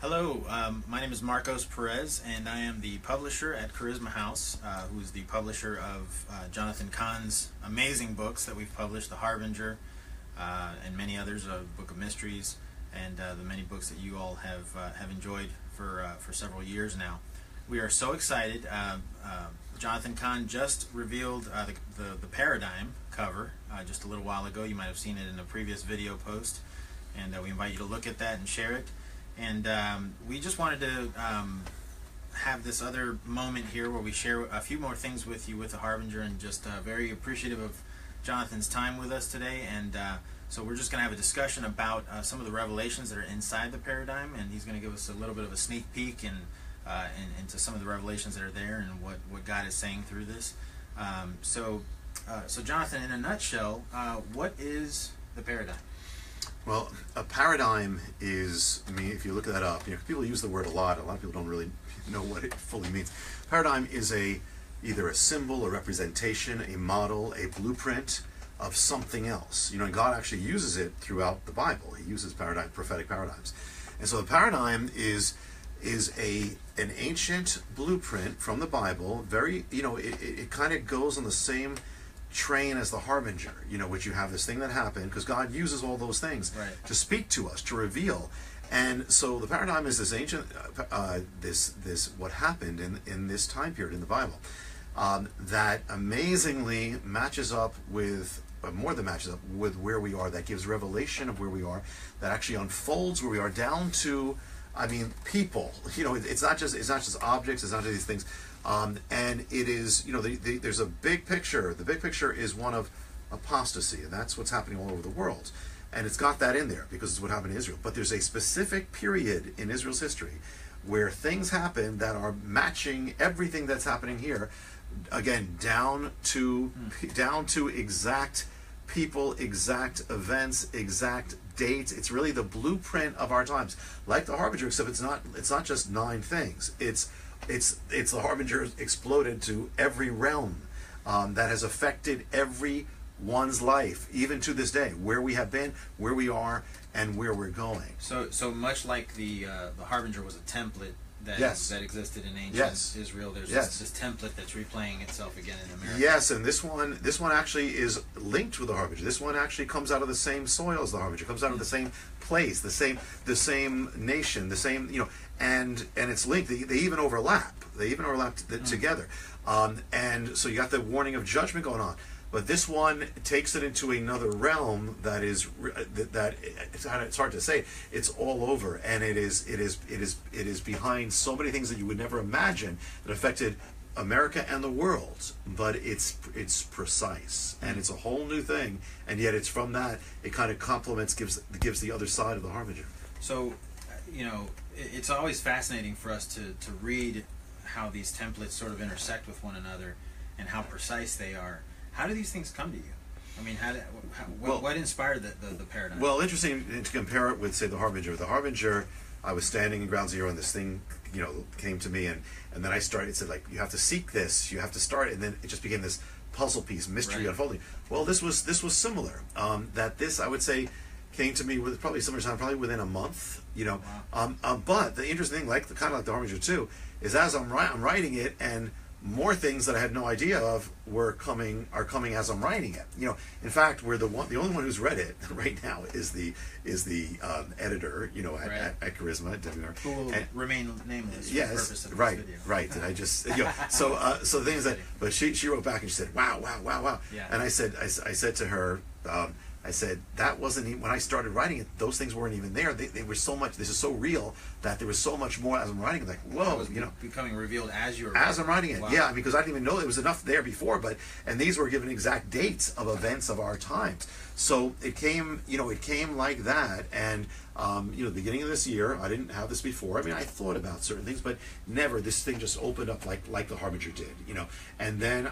Hello, my name is Marcos Perez, and I am the publisher at Charisma House, who is the publisher of Jonathan Cahn's amazing books that we've published, The Harbinger, and many others, Book of Ministries, and the many books that you all have enjoyed for several years now. We are so excited. Jonathan Cahn just revealed the Paradigm cover just a little while ago. You might have seen it in a previous video post, and we invite you to look at that and share it. And we just wanted to have this other moment here where we share a few more things with you with the Harbinger, and just very appreciative of Jonathan's time with us today. And so we're just going to have a discussion about some of the revelations that are inside the Paradigm, and he's going to give us a little bit of a sneak peek into some of the revelations that are there and what God is saying through this. So Jonathan, in a nutshell, what is the Paradigm? Well, a paradigm is, if you look that up, people use the word a lot. A lot of people don't really know what it fully means. Paradigm is either a symbol, a representation, a model, a blueprint of something else. And God actually uses it throughout the Bible. He uses prophetic paradigms. And so the paradigm is an ancient blueprint from the Bible. It kind of goes on the same train as the Harbinger, which you have this thing that happened, because God uses all those things to speak to us, to reveal. And so the paradigm is this ancient, this what happened in this time period in the Bible, that amazingly matches up with, more than matches up with where we are, that gives revelation of where we are, that actually unfolds where we are down to, people. It's not just objects, it's not just these things. And it is, there's a big picture. The big picture is one of apostasy, and that's what's happening all over the world. And it's got that in there because it's what happened in Israel. But there's a specific period in Israel's history where things happen that are matching everything that's happening here. Again, down to exact people, exact events, exact dates. It's really the blueprint of our times, like the Harbinger, except it's not just 9 things. It's the Harbinger exploded to every realm that has affected everyone's life, even to this day, where we have been, where we are, and where we're going. So much like the Harbinger was a template that existed in ancient Israel. There's this template that's replaying itself again in America. Yes, and this one actually is linked with the Harbinger. This one actually comes out of the same soil as the Harbinger. Comes out of the same place, the same nation, the same and it's linked. They even overlap. They even overlap together. And so you got the warning of judgment going on. But this one takes it into another realm that it's hard to say. It's all over, and it is behind so many things that you would never imagine that affected America and the world. But it's precise, and it's a whole new thing, and yet it's from that it kind of complements, gives the other side of the Harbinger. So, it's always fascinating for us to read how these templates sort of intersect with one another and how precise they are. How do these things come to you? What inspired the Paradigm? Well, interesting to compare it with, say, the Harbinger. The Harbinger, I was standing in Ground Zero, and this thing, came to me, and then I started. It said, you have to seek this, you have to start, and then it just became this puzzle piece, mystery unfolding. Well, this was similar. That this, I would say, came to me with probably similar time, probably within a month. Wow. But the interesting thing, kind of like the Harbinger too, is as I'm writing it, and more things that I had no idea of are coming as I'm writing it. In fact, the only one who's read it right now is the editor, at Charisma, at WR. Who will remain nameless. Yes, for the purpose of right, this video. right. And I just, so the thing is that, but she wrote back and she said, wow. Yeah. And I said to her, I said, that wasn't even, when I started writing it, those things weren't even there. They were so much, this is so real that there was so much more as I'm writing it. Like, whoa, it was becoming revealed as you were as I'm writing it. Wow. Yeah, because I didn't even know there was enough there before, and these were given exact dates of events of our times. So it came like that, and the beginning of this year, I didn't have this before. I thought about certain things, but never. This thing just opened up like the Harbinger did, And then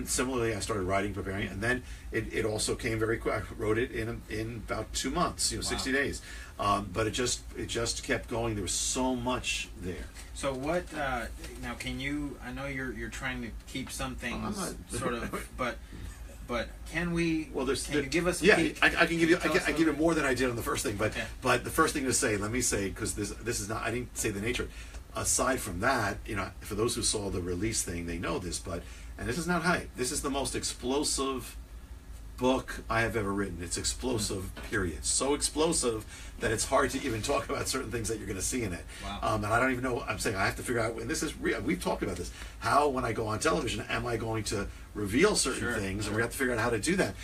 similarly, I started writing, preparing, and then it also came very quick. I wrote it in about 2 months, 60 days. But it just kept going. There was so much there. So what now? Can you? I know you're trying to keep some things sort of, but but can we? Well, can you give us a yeah, peek? I can give you. I Tell us give you more than I did on the first thing, but Okay. but the first thing to say, let me say, because this is not. I didn't say the nature. Aside from that, for those who saw the release thing, they know this, and this is not hype. This is the most explosive book I have ever written. It's explosive, period. So explosive that it's hard to even talk about certain things that you're going to see in it. Wow. And I don't even know. I'm saying I have to figure out. And this is real. We've talked about this. How, when I go on television, am I going to reveal certain things? And we have to figure out how to do that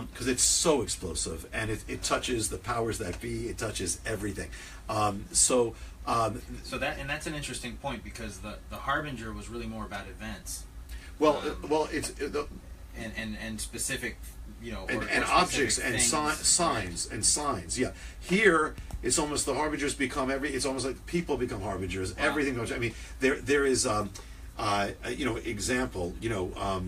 because it's so explosive and it touches the powers that be. It touches everything. So that's an interesting point because the Harbinger was really more about events. And specific, and objects and signs and signs. Yeah, here it's almost the harbingers become it's almost like people become harbingers. Wow. Everything goes. I mean, there is example. Well,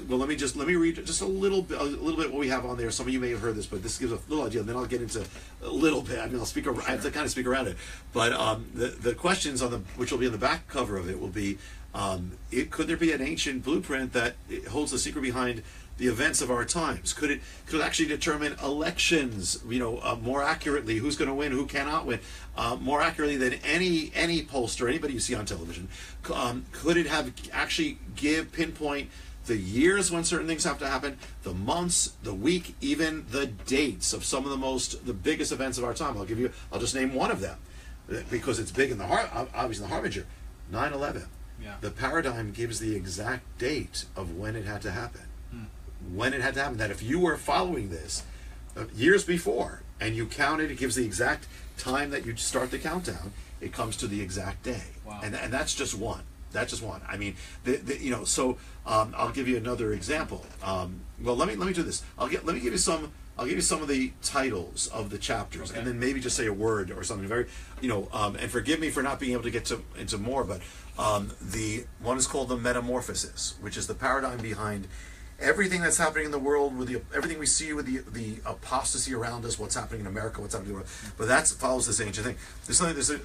let me read just a little bit what we have on there. Some of you may have heard this, but this gives a little idea. And then I'll get into a little bit. I mean, I have to kind of speak around it. But the questions which will be on the back cover of it will be. Could there be an ancient blueprint that holds the secret behind the events of our times? Could it actually determine elections, more accurately, who's going to win, who cannot win, more accurately than any pollster, anybody you see on television? Could it have actually pinpoint the years when certain things have to happen, the months, the week, even the dates of some of the biggest events of our time? I'll just name one of them because it's big in obviously the Harbinger, 9/11. Yeah. The paradigm gives the exact date of when it had to happen. When it had to happen. That if you were following this years before and you counted, it gives the exact time that you start the countdown. It comes to the exact day. Wow. And that's just one. That's just one. I mean, So I'll give you another example. Well, let me do this. Let me give you some. I'll give you some of the titles of the chapters, okay. and then maybe just say a word or something very, and forgive me for not being able to get into more, but the one is called the Metamorphosis, which is the paradigm behind everything that's happening in the world, everything we see with the apostasy around us, what's happening in America, what's happening in the world. But that follows this ancient thing.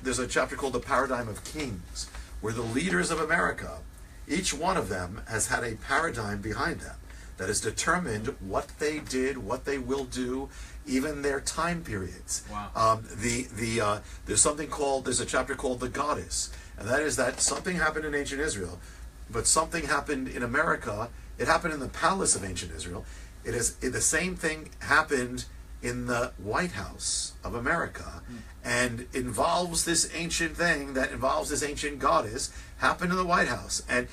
There's a chapter called the Paradigm of Kings, where the leaders of America, each one of them has had a paradigm behind them that has determined what they did, what they will do, even their time periods. Wow. There's a chapter called the Goddess, and that is that something happened in ancient Israel, but something happened in America. It happened in the palace of ancient Israel. The same thing happened in the White House of America, and involves this ancient thing that involves this ancient goddess happened in the White House, and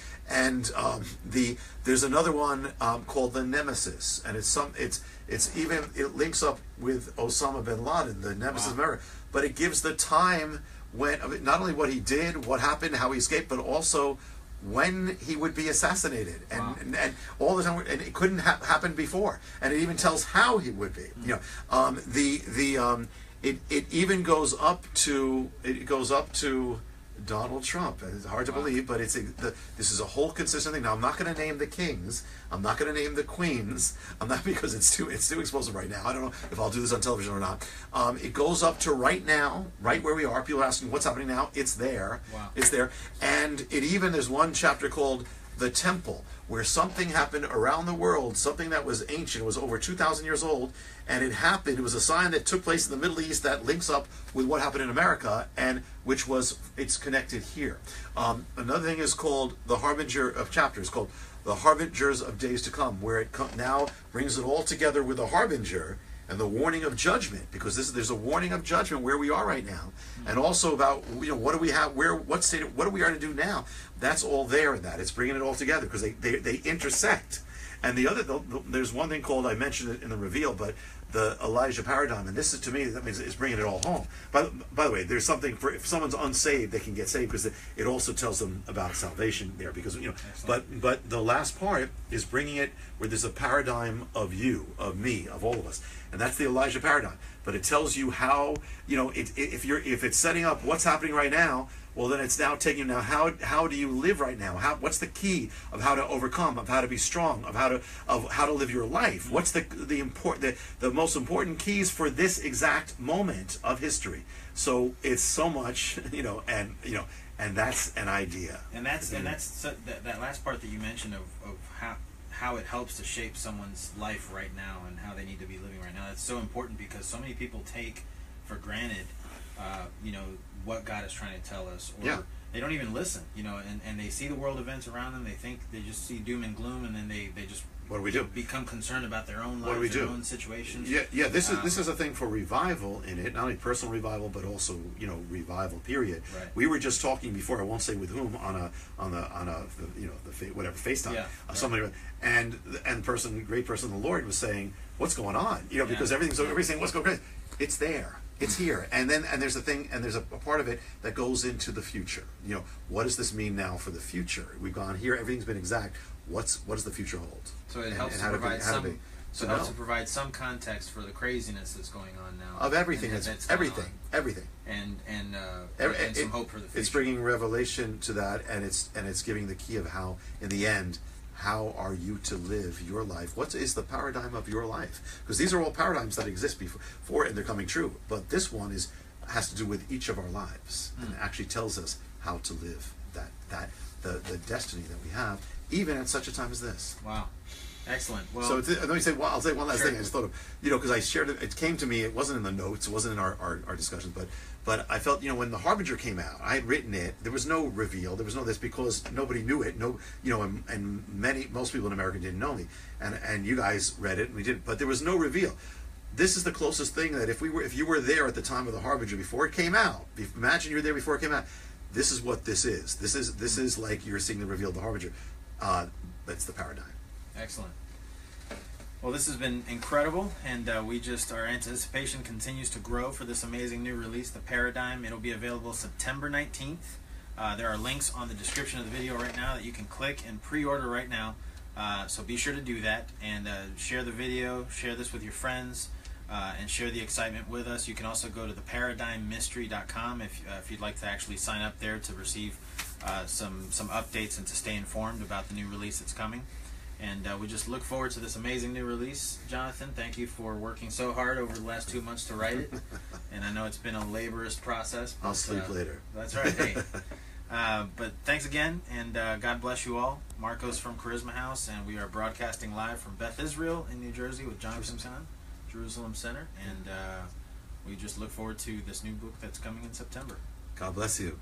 there's another one called the Nemesis, and it links up with Osama bin Laden, the Nemesis of America, but it gives the time when not only what he did, what happened, how he escaped, but also when he would be assassinated, and all the time, and it couldn't happen before, and it even tells how he would be. It even goes up to Donald Trump. And it's hard to believe, but this is a whole consistent thing. Now, I'm not going to name the kings. I'm not going to name the queens. I'm not, because it's too explosive right now. I don't know if I'll do this on television or not. It goes up to right now, right where we are. People are asking what's happening now. It's there. Wow. It's there. And there's one chapter called the Temple, where something happened around the world, something that was ancient, was over 2,000 years old, and it happened. It was a sign that took place in the Middle East that links up with what happened in America, and it's connected here. Another thing is called the Harbinger of Chapters, called the Harbingers of Days to Come, where it now brings it all together with the Harbinger and the warning of judgment, because there's a warning of judgment where we are right now, and also about what do we have, what do we are to do now. That's all there in that. It's bringing it all together because they intersect. And there's one thing called, I mentioned it in the reveal, but the Elijah paradigm, and this is, to me, that means it's bringing it all home. By the way, there's something for if someone's unsaved, they can get saved, because it also tells them about salvation there, because but the last part is bringing it where there's a paradigm of you, of me, of all of us, and that's the Elijah paradigm. But it tells you how, if it's setting up what's happening right now, well, then it's now taking you now. How do you live right now? What's the key of how to overcome, of how to be strong, of how to live your life? What's the most important keys for this exact moment of history? So it's so much, and that's an idea. And that last part that you mentioned of how it helps to shape someone's life right now and how they need to be living right now. That's so important because so many people take for granted, you know, what God is trying to tell us, or they don't even listen, you know, and they see the world events around them. They think they just see doom and gloom, and then they just what do we do? Become concerned about their own What do we lives, their do? own situations. Yeah. This is a thing for revival in it, not only personal revival, but also, you know, revival. Period. Right. We were just talking before. I won't say with whom on a you know, whatever FaceTime. Yeah, Somebody, and great person in the Lord was saying, what's going on? You know, because everybody's saying what's going on. It's there. It's here. And there's a thing, and there's a part of it that goes into the future. You know, what does this mean now for the future? We've gone here. Everything's been exact. What does the future hold? So it helps to provide some context for the craziness that's going on now. Of everything, everything. And some hope for the future. It's bringing revelation to that, and it's giving the key of how, in the end, how are you to live your life? What is the paradigm of your life? Because these are all paradigms that exist before, and they're coming true. But this one has to do with each of our lives, and actually tells us how to live the destiny that we have, even at such a time as this. Wow. Excellent. Well, so let me say. Well, I'll say one last thing. I just thought of, you know, because I shared it. It came to me. It wasn't in the notes. It wasn't in our discussions. But I felt, you know, when The Harbinger came out, I had written it. There was no reveal. There was no this because nobody knew it. No, you know, and most people in America didn't know me. And you guys read it and we did. But there was no reveal. This is the closest thing that if you were there at the time of The Harbinger before it came out. Imagine you were there before it came out. This is what this is. This is like you're seeing the reveal of The Harbinger. That's the paradigm. Excellent. Well, this has been incredible, and our anticipation continues to grow for this amazing new release, The Paradigm. It'll be available September 19th. There are links on the description of the video right now that you can click and pre-order right now. So be sure to do that, and share the video, share this with your friends, and share the excitement with us. You can also go to theparadigmmystery.com if you'd like to actually sign up there to receive some updates and to stay informed about the new release that's coming. And we just look forward to this amazing new release. Jonathan, thank you for working so hard over the last 2 months to write it. And I know it's been a laborious process. But, I'll sleep later. That's right. Hey. But thanks again, and God bless you all. Marcos from Charisma House, and we are broadcasting live from Beth Israel in New Jersey with Jonathan Kahn, Jerusalem Center. And we just look forward to this new book that's coming in September. God bless you.